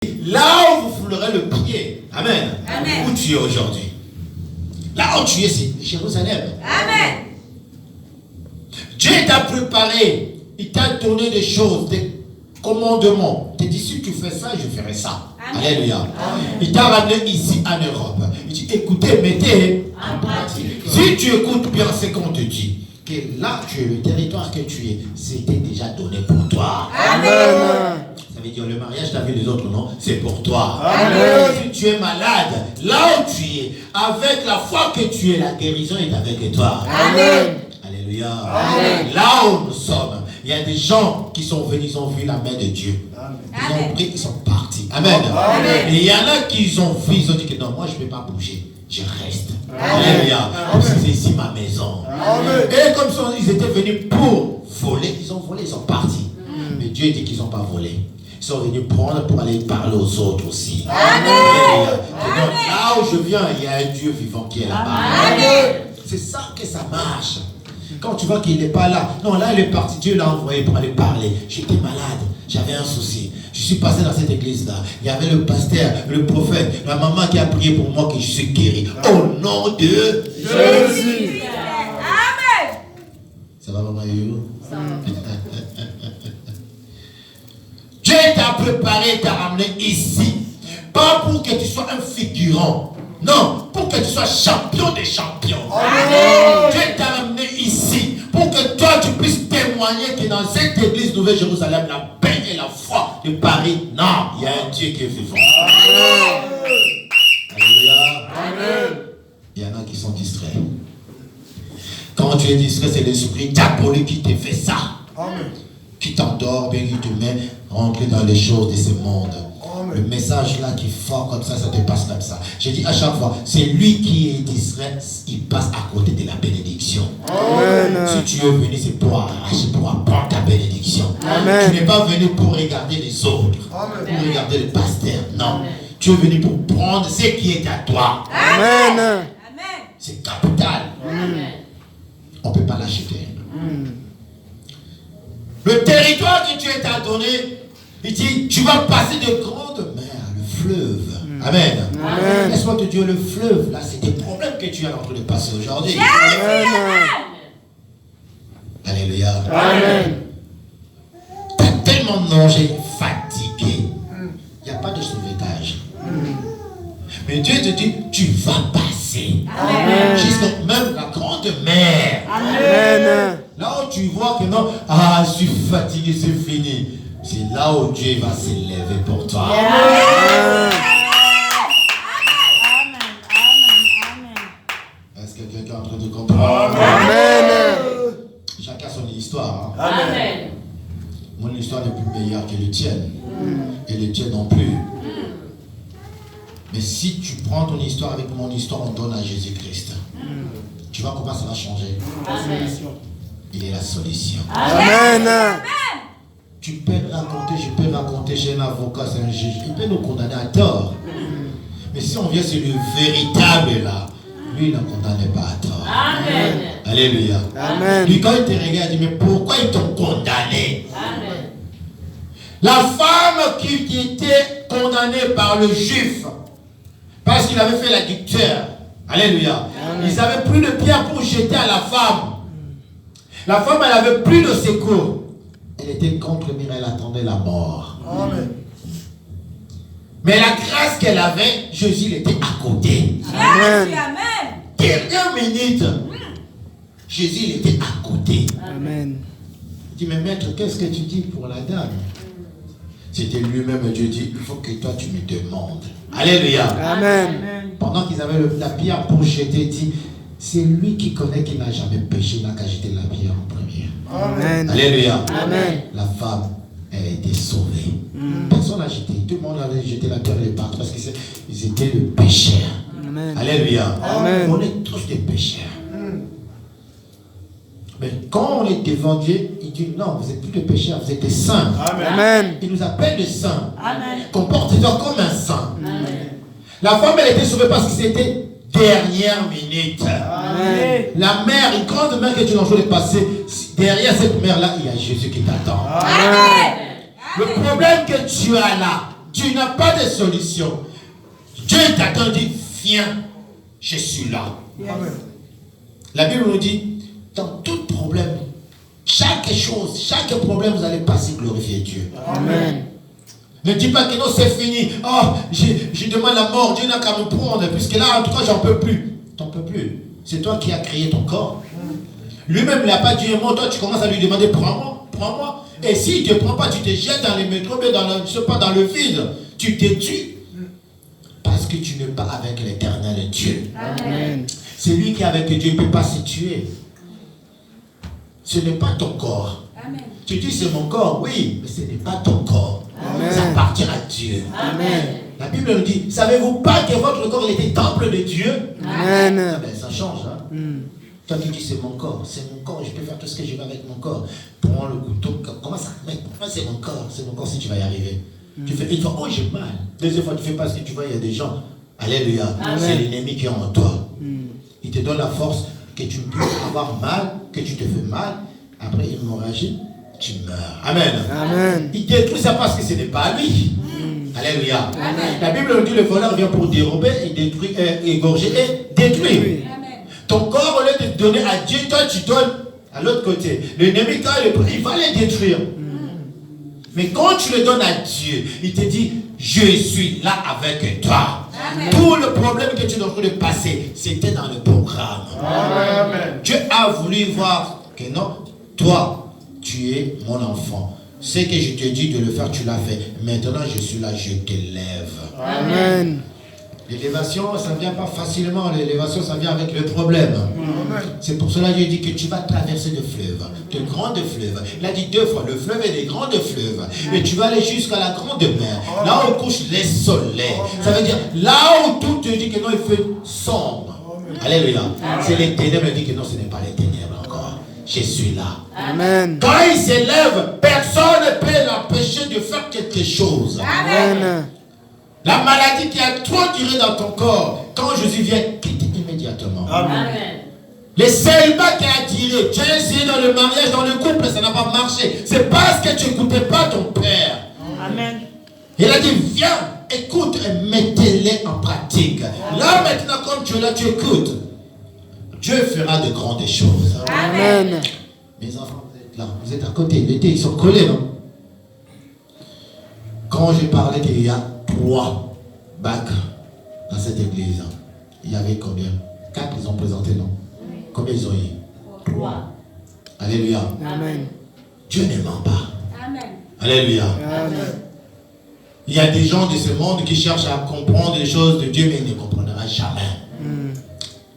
là où vous foulerez le pied, amen, Amen. où tu es aujourd'hui. Là où tu es, c'est Jérusalem. Amen. Dieu t'a préparé, il t'a donné des choses, des commandements. Il t'a dit, si tu fais ça, je ferai ça. Amen. Alléluia. Amen. Il t'a ramené ici en Europe. Il dit, écoutez, mettez En pratique. Si tu écoutes bien ce qu'on te dit, que là, tu es le territoire que tu es, c'était déjà donné pour toi. Amen. Ça veut dire, le mariage, t'as vu les autres, non? C'est pour toi. Amen. Si tu es malade, là où tu es, avec la foi que tu es, la guérison est avec toi. Amen. Alléluia. Amen. Là où nous sommes, il y a des gens qui sont venus, ils ont vu la main de Dieu. Ils ont pris, ils sont partis. Amen. Amen. Et il y en a qui ont vu, ils ont dit que non, moi je ne vais pas bouger. Je reste. Alléluia. Parce que c'est ici ma maison. Amen. Et comme ça, ils étaient venus pour voler, ils ont volé, ils sont partis. Mais Dieu dit qu'ils n'ont pas volé. Ils sont venus prendre pour aller parler aux autres aussi. Amen. Donc, là où je viens, il y a un Dieu vivant qui est là-bas. Amen. C'est ça que ça marche. Quand tu vois qu'il n'est pas là, non, là il est parti, Dieu l'a envoyé pour aller parler. J'étais malade, j'avais un souci. Je suis passé dans cette église-là. Il y avait le pasteur, le prophète, la maman qui a prié pour moi que je suis guéri. Au nom de Jésus. Amen. Ça va, maman You? Dieu t'a préparé, t'a ramené ici. Pas pour que tu sois un figurant. Non, pour que tu sois champion des champions. Amen. Dieu t'a ramené ici pour que toi tu puisses témoigner que dans cette église Nouvelle-Jérusalem, la paix et la foi de Paris, non, il y a un Dieu qui est vivant. Alléluia. Amen. Il y en a qui sont distraits. Quand tu es distrait, c'est l'esprit diabolique qui te fait ça. Amen. Qui t'endort, bien qui te met rentrer dans les choses de ce monde. Amen. Le message là qui est fort comme ça te passe comme ça. J'ai dit à chaque fois, c'est lui qui est distrait, il passe à côté de la bénédiction. Amen. Si tu es venu, c'est pour arracher, pour apprendre ta bénédiction. Amen. Tu n'es pas venu pour regarder les autres, Amen. pour regarder le pasteur. Non. Tu es venu pour prendre ce qui est à toi. Amen. Amen. C'est capital. Amen. On ne peut pas l'acheter. Le territoire que Dieu t'a donné, il dit, tu vas passer de grandes mers, le fleuve. Amen. Amen. Laisse-moi te dire, le fleuve, là, c'est des problèmes que tu es en train de passer aujourd'hui. Amen. Alléluia. Amen. Tu as tellement mangé, fatigué. Il n'y a pas de sauvetage. Mais Dieu te dit, tu vas passer. Amen. Jusqu'à même la grande mer. Amen. Là où tu vois que non, ah, je suis fatigué, c'est fini. C'est là où Dieu va s'élever pour toi. Amen. Est-ce que quelqu'un est en train de comprendre? Amen. Chacun son histoire. Hein? Amen. Mon histoire n'est plus meilleure que le tien. Et le tien non plus. Mais si tu prends ton histoire avec mon histoire, on donne à Jésus-Christ. Tu vois comment ça va changer. Il est la solution. Amen. Tu peux raconter, je peux raconter, j'ai un avocat, c'est un juge. Il peut nous condamner à tort. Mais si on vient sur le véritable là, lui il ne condamne pas à tort. Amen. Alléluia. Amen. Lui quand il te regarde, il dit mais pourquoi ils t'ont condamné? Amen. La femme qui était condamnée par le juif, parce qu'il avait fait l'adducteur. Alléluia. Ils avaient pris le pierre pour jeter à la femme. La femme, elle avait plus de secours. Elle était contre le mur, elle attendait la mort. Amen. Mais la grâce qu'elle avait, Jésus il était à côté. Amen. Amen. Dernière minute, Jésus il était à côté. Amen. Il dit, mais maître, qu'est-ce que tu dis pour la dame? C'était lui-même, Dieu dit, il faut que toi tu me demandes. Alléluia. Amen. Pendant qu'ils avaient la pierre pour jeter, il dit, c'est lui qui connaît qu'il n'a jamais péché, il n'a qu'à jeter la pierre en premier. Amen. Alléluia. Amen. La femme, elle a été sauvée. Personne n'a jeté. Tout le monde avait jeté la pierre les partout parce qu'ils étaient le pécheur. Amen. Alléluia. Amen. On est tous des pécheurs. Mais quand on est devant Dieu, il dit non, vous n'êtes plus des pécheurs, vous êtes des saints. Amen. Il nous appelle des saints. Amen. Comportez-vous comme un saint. Amen. La femme, elle était sauvée parce que c'était dernière minute. Amen. La mer, une grande mer que tu es en train de passer, derrière cette mer-là, il y a Jésus qui t'attend. Amen. Le problème que tu as là, tu n'as pas de solution, Dieu t'attend, dit, viens, je suis là. Amen. La Bible nous dit, dans tout problème, chaque problème, vous allez passer glorifier Dieu. Amen. Ne dis pas que non, c'est fini. Oh, je demande la mort, Dieu n'a qu'à me prendre, puisque là, en tout cas, j'en peux plus. T'en peux plus. C'est toi qui as créé ton corps. Lui-même, il n'a pas dit un mot, toi, tu commences à lui demander, prends-moi, prends-moi. Et s'il ne te prend pas, tu te jettes dans les métros, mais dans le vide. Tu te tues. Parce que tu n'es pas avec l'éternel Dieu. Amen. C'est lui qui est avec Dieu, il ne peut pas se tuer. Ce n'est pas ton corps. Amen. Tu dis c'est mon corps, oui, mais ce n'est pas ton corps. Amen. Ça appartient à Dieu. Amen. La Bible nous dit, savez-vous pas que votre corps il était temple de Dieu? Amen. Ah ben, ça change. Hein? Toi qui dis c'est mon corps, je peux faire tout ce que je veux avec mon corps. Prends le couteau, comment ça? Mais pourquoi c'est mon corps si tu vas y arriver. Tu fais une fois, oh j'ai mal. Deuxième fois, tu fais pas ce que tu vois, il y a des gens. Alléluia. C'est l'ennemi qui est en toi. Il te donne la force que tu peux avoir mal, que tu te fais mal. Après hémorragie, tu meurs. Amen. Amen. Il détruit ça parce que ce n'est pas lui. Alléluia. Amen. La Bible nous dit le voleur vient pour dérober, et détruire, égorger et détruire. Amen. Ton corps, au lieu de donner à Dieu, toi tu donnes à l'autre côté. L'ennemi, quand il va les détruire. Mais quand tu le donnes à Dieu, il te dit, je suis là avec toi. Amen. Tout le problème que tu es en train de passer, c'était dans le programme. Amen. Dieu a voulu voir que non, toi, tu es mon enfant. Ce que je te dis de le faire, tu l'as fait. Maintenant, je suis là, je t'élève. Amen. L'élévation, ça ne vient pas facilement. L'élévation, ça vient avec le problème. C'est pour cela que Dieu dit que tu vas traverser de fleuves, de grandes fleuves. Il a dit 2 fois, le fleuve et des grandes fleuves. Et tu vas aller jusqu'à la grande mer, là où couchent les soleils. Ça veut dire, là où tout te dit que non, il fait sombre. Alléluia. C'est les ténèbres, il dit que non, ce n'est pas les ténèbres encore. Je suis là. Amen. Quand il s'élève, personne ne peut l'empêcher de faire quelque chose. Amen. La maladie qui a trop duré dans ton corps, quand Jésus vient, quitte immédiatement. Amen. Les célibats qui a duré, tu as essayé dans le mariage, dans le couple, ça n'a pas marché. C'est parce que tu n'écoutais pas ton père. Amen. Il a dit, viens, écoute et mettez-les en pratique. Là maintenant, comme tu es là, tu écoutes. Dieu fera de grandes choses. Amen. Mes enfants, vous êtes là, vous êtes à côté. L'été, ils sont collés, non? Quand j'ai parlé qu'il y a 3 bacs dans cette église, il y avait combien? 4 ils ont présenté, non? Combien ils ont eu? 3. Alléluia. Amen. Dieu ne ment pas. Amen. Alléluia. Amen. Il y a des gens de ce monde qui cherchent à comprendre les choses de Dieu, mais ils ne comprendront jamais.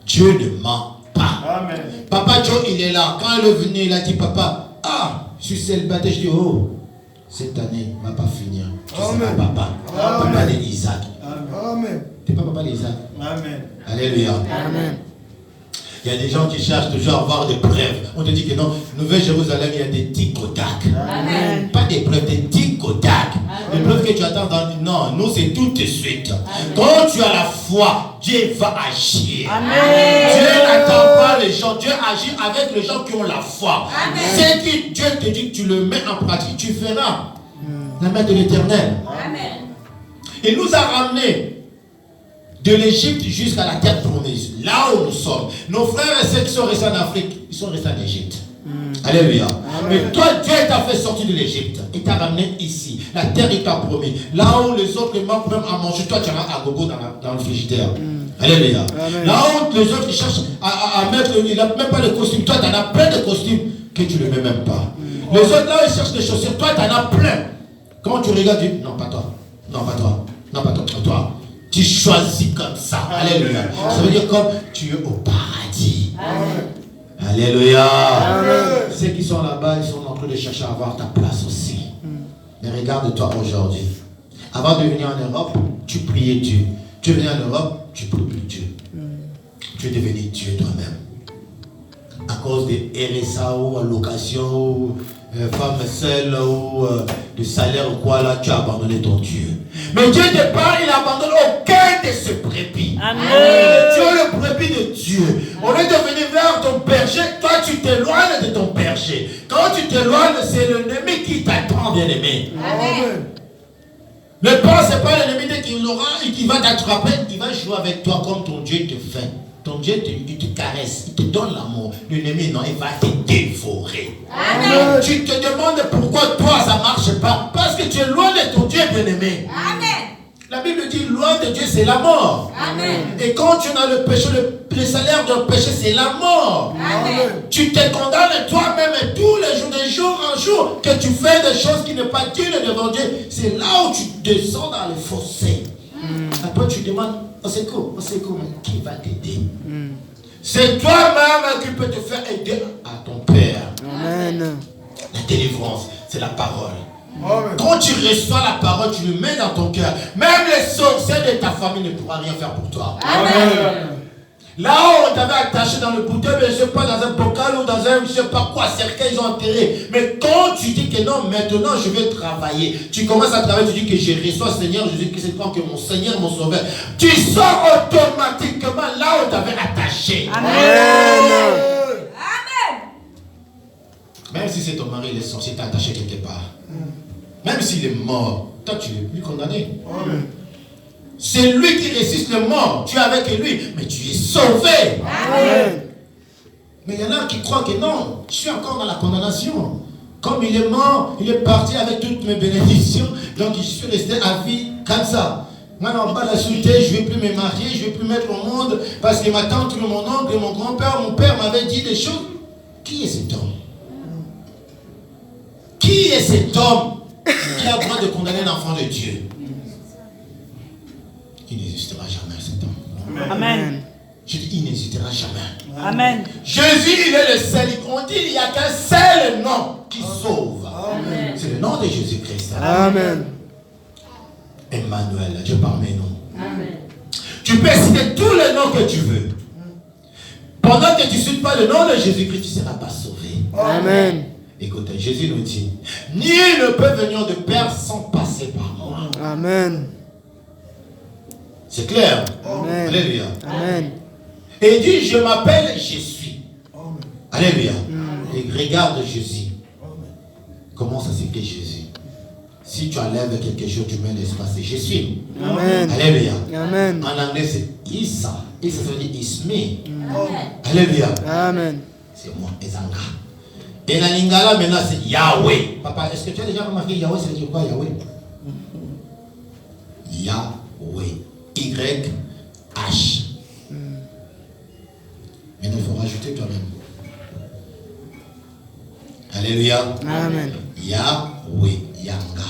Dieu ne ment pas. Amen. Papa Joe, il est là. Quand il est venu, il a dit, papa, je suis célibataire. Je dis, oh, cette année ne va pas finir. Tu seras papa. Papa d'Isaac. Amen. Tu n'es pas papa d'Isaac. Amen. Alléluia. Amen. Il y a des gens qui cherchent toujours à avoir des preuves. On te dit que non, Nouvelle-Jérusalem, il y a des tic au tac. Amen. Pas des preuves, des tic au tac. Les preuves que tu attends dans... Non, nous c'est tout de suite. Quand tu as la foi, Dieu va agir. Dieu n'attend pas les gens. Dieu agit avec les gens qui ont la foi. C'est que Dieu te dit que tu le mets en pratique, tu feras. La main de l'Éternel. Amen. Il nous a ramenés de l'Égypte jusqu'à la terre promise, là où nous sommes. Nos frères et sœurs qui sont restés en Afrique, ils sont restés en Égypte. Alléluia. Mais toi, Dieu t'a fait sortir de l'Égypte. Il t'a ramené ici. La terre, il t'a promis. Là où les autres manquent même à manger, toi, tu as un gogo dans le frigidaire. Alléluia. Là où les autres cherchent à mettre, il n'a même pas de costume. Toi, tu en as plein de costumes que tu ne mets même pas. Les autres, là, ils cherchent des chaussures. Toi, tu en as plein. Quand tu regardes, tu dis, non, pas toi. Non, pas toi. Non, pas toi. Toi. Tu choisis comme ça. Alléluia. Ça veut dire comme tu es au paradis. Amen. Alléluia. Amen. Ceux qui sont là-bas, ils sont en train de chercher à avoir ta place aussi. Mais regarde-toi aujourd'hui. Avant de venir en Europe, tu priais Dieu. Tu es venu en Europe, tu pries plus Dieu. Tu es devenu Dieu toi-même. À cause des RSA ou allocations ou femme seule ou de salaire ou quoi là, tu as abandonné ton Dieu. Mais Dieu de part, il n'abandonne aucun de ses brebis. Amen. Tu es le brebis de Dieu. Au lieu de venir vers ton berger, toi tu t'éloignes de ton berger. Quand tu t'éloignes, c'est l'ennemi qui t'attend, bien aimé. Amen. Le pain, ce n'est pas l'ennemi dès qu'il l'aura et qu'il va t'attraper. Il va jouer avec toi comme ton Dieu te fait. Ton Dieu, il te caresse, il te donne l'amour. L'ennemi, non, il va te dévorer. Amen. Tu te demandes pourquoi toi, ça ne marche pas. Parce que tu es loin de ton Dieu bien-aimé. Amen. La Bible dit, loin de Dieu, c'est la mort. Amen. Et quand tu as le péché, le salaire d'un péché, c'est la mort. Amen. Tu te condamnes toi-même et tous les jours, de jour en jour, que tu fais des choses qui ne sont pas dignes devant Dieu. C'est là où tu descends dans le fossé. Après, tu demandes, au secours, mais qui va t'aider? C'est toi-même qui peut te faire aider à ton Père. Amen. La délivrance, c'est la parole. Amen. Quand tu reçois la parole, tu le mets dans ton cœur. Même les sorciers de ta famille ne pourront rien faire pour toi. Amen. Là où on t'avait attaché dans le bouteille, je ne sais pas, dans un bocal ou dans un, je ne sais pas quoi, cercueil, ils ont enterré. Mais quand tu dis que non, maintenant je vais travailler, tu commences à travailler, tu dis que je reçois Seigneur Jésus-Christ, que mon Seigneur, mon Sauveur, tu sors automatiquement là où on t'avait attaché. Amen. Amen. Même si c'est ton mari, il est sorcier, t'as attaché quelque part. Même s'il est mort, toi tu n'es plus condamné. C'est lui qui résiste le mort. Tu es avec lui, mais tu es sauvé. Amen. Mais il y en a qui croient que non, je suis encore dans la condamnation. Comme il est mort, il est parti avec toutes mes bénédictions. Donc je suis resté à vie comme ça. Moi, on va l'insulter, je ne vais plus me marier, je ne vais plus mettre au monde. Parce que ma tante, mon oncle, mon grand-père, mon père m'avaient dit des choses. Qui est cet homme? Qui est cet homme qui a le droit de condamner un enfant de Dieu? Il n'existera jamais cet homme. Amen. Je dis, il n'existera jamais. Amen. Jésus, il est le seul. On dit, il n'y a qu'un seul nom qui sauve. C'est le nom de Jésus-Christ. Amen. Emmanuel, Dieu parmi nous. Amen. Tu peux citer tous les noms que tu veux. Pendant que tu ne cites pas le nom de Jésus-Christ, tu ne seras pas sauvé. Amen. Écoutez, Jésus nous dit, nul ne peut venir de Père sans passer par moi. Amen. C'est clair? Amen. Alléluia. Amen. Et il dit, je m'appelle Jésus. Alléluia. Et regarde Jésus. Comment ça s'écrit Jésus? Si tu enlèves quelque chose, tu mets l'espace, c'est Jésus. Amen. Alléluia. Amen. En anglais, c'est Issa. Issa, ça veut dire It's me. Amen. Alléluia. Amen. C'est moi, Ezanga. Et la lingala, maintenant, c'est Yahweh. Papa, est-ce que tu as déjà remarqué Yahweh, ça veut dire quoi, Yahweh? Yahweh. Y-H. Maintenant, il faut rajouter toi-même. Alléluia. Amen. Yahweh. Yanga.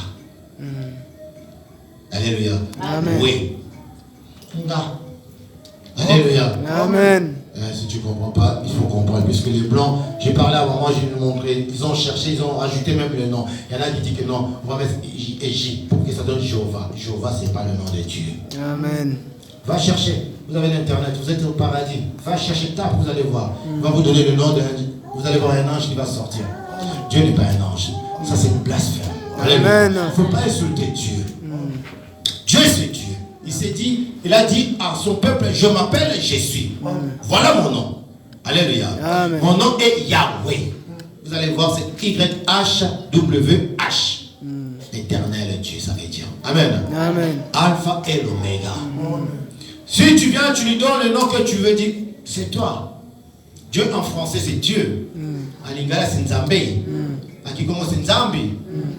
Alléluia. Amen. Oui. Nga. Alléluia. Amen. Si tu ne comprends pas, il faut comprendre. Puisque les blancs, j'ai parlé à un moment, j'ai montré, ils ont cherché, ils ont rajouté même le nom. Il y en a qui disent que non, on va mettre J pour que ça donne Jéhovah. Jéhovah, ce n'est pas le nom de Dieu. Amen. Va chercher. Vous avez l'internet, vous êtes au paradis. Va chercher, tape, vous allez voir. Il va vous donner le nom d'un. Vous allez voir un ange qui va sortir. Dieu n'est pas un ange. Ça, c'est une blasphème. Amen. Il ne faut pas insulter Dieu. Dieu, c'est Dieu. Il s'est dit, il a dit à son peuple, je m'appelle Jésus. Voilà mon nom. Alléluia. Amen. Mon nom est Yahweh. Vous allez voir, c'est Y-H-W-H. L'éternel Dieu, ça veut dire. Amen. Amen. Alpha et l'oméga. Si tu viens, tu lui donnes le nom que tu veux dire, c'est toi. Dieu en français, c'est Dieu. En lingala, c'est Nzambé. En Kikongo, c'est Nzambi.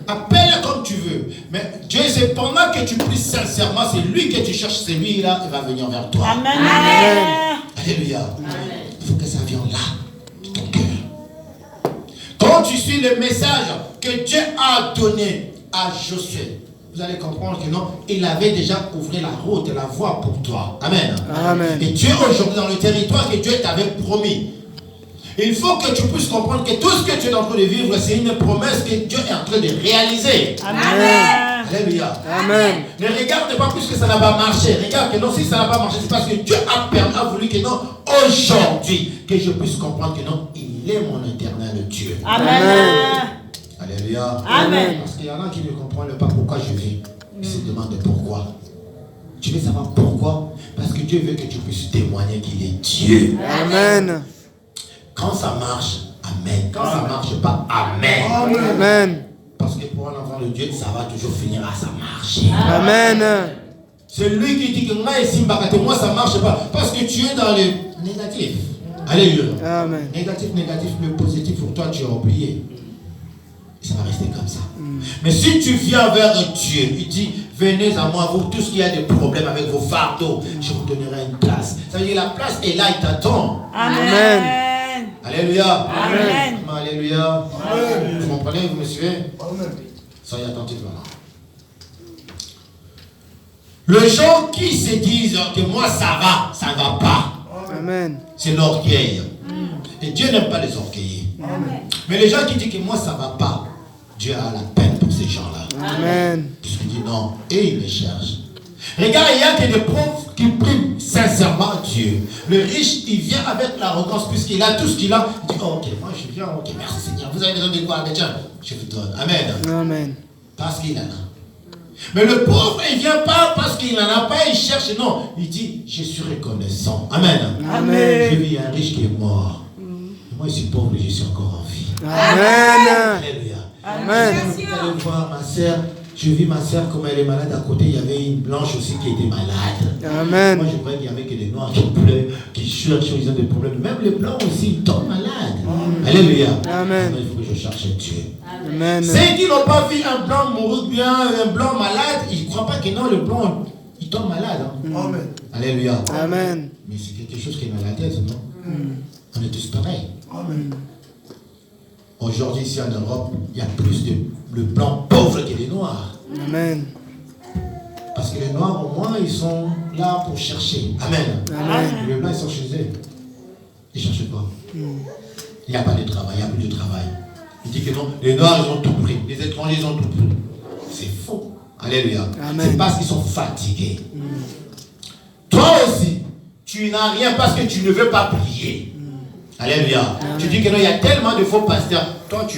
Appelle comme tu veux. Mais Dieu, c'est pendant que tu pries sincèrement, c'est lui que tu cherches, c'est lui là, il va venir vers toi. Amen. Alléluia. Il faut que ça vienne là, de ton cœur. Quand tu suis le message que Dieu a donné à Josué, vous allez comprendre que non, il avait déjà ouvert la route, la voie pour toi. Amen. Amen. Et tu es aujourd'hui dans le territoire que Dieu t'avait promis. Il faut que tu puisses comprendre que tout ce que tu es en train de vivre, c'est une promesse que Dieu est en train de réaliser. Amen. Alléluia. Amen. Ne regarde pas puisque ça n'a pas marché. Regarde que non, si ça n'a pas marché, c'est parce que Dieu a voulu que non, aujourd'hui, que je puisse comprendre que non, il est mon éternel Dieu. Amen. Alléluia. Amen. Parce qu'il y en a qui ne comprennent pas pourquoi je vis. Ils se demandent pourquoi. Tu veux savoir pourquoi? Parce que Dieu veut que tu puisses témoigner qu'il est Dieu. Amen. Quand ça marche, Amen. Quand ça ne marche pas, Amen. Amen. Parce que pour un enfant de Dieu, ça va toujours finir à ça marcher. Amen. C'est lui qui dit que moi ça marche pas. Parce que tu es dans le négatif. Alléluia. Amen. Négatif, le positif pour toi, tu as oublié. Et ça va rester comme ça. Mais si tu viens vers Dieu, il dit, venez à moi, vous tous qui avez des problèmes avec vos fardeaux, je vous donnerai une place. Ça veut dire la place est là, il t'attend. Amen. Alléluia. Amen. Alléluia. Amen. Vous comprenez, vous me suivez? Amen. Soyez attentifs maintenant. Les gens qui se disent que moi ça ne va pas, Amen. c'est l'orgueil. Et Dieu n'aime pas les orgueillés. Mais les gens qui disent que moi ça ne va pas, Dieu a la peine pour ces gens-là. Amen. Puisqu'il dit non, et il les cherche. Regarde, il y a que des pauvres qui prient sincèrement Dieu. Le riche, il vient avec l'arrogance puisqu'il a tout ce qu'il a. Il dit, oh, ok, moi je viens, ok, merci Seigneur. Vous avez besoin de quoi? Mais tiens, je vous donne. Amen. Amen. Parce qu'il en a. Mais le pauvre, il ne vient pas parce qu'il n'en a pas, il cherche. Non, il dit, je suis reconnaissant. Amen. Amen. J'ai vu un riche qui est mort. Et moi, je suis pauvre et je suis encore en vie. Amen. Alléluia. Amen. Vous allez voir ma soeur. Je vis ma soeur comme elle est malade. À côté, il y avait une blanche aussi qui était malade. Amen. Moi, je croyais qu'il y avait que des noirs qui pleurent, qui cherchent, ils ont des problèmes. Même les blancs aussi, ils tombent malades. Alléluia. Amen. Il faut que je cherche Dieu. Amen. Ceux qui n'ont pas vu un blanc mourir bien, un blanc malade, ils ne croient pas que non, le blanc, il tombe malade. Hein. Amen. Alléluia. Amen. Mais c'est quelque chose qui est dans la tête, non? On est tous pareils. Amen. Aujourd'hui, ici en Europe, il y a plus de blancs pauvres que des noirs. Amen. Parce que les noirs, au moins, ils sont là pour chercher. Amen. Amen. Les blancs, ils sont chez eux. Ils cherchent quoi? Il n'y a pas de travail, il n'y a plus de travail. Il dit que non, les noirs, ils ont tout pris. Les étrangers, ils ont tout pris. C'est faux. Alléluia. Amen. C'est parce qu'ils sont fatigués. Toi aussi, tu n'as rien parce que tu ne veux pas prier. Alléluia. Tu dis que non, il y a tellement de faux pasteurs. Toi, tu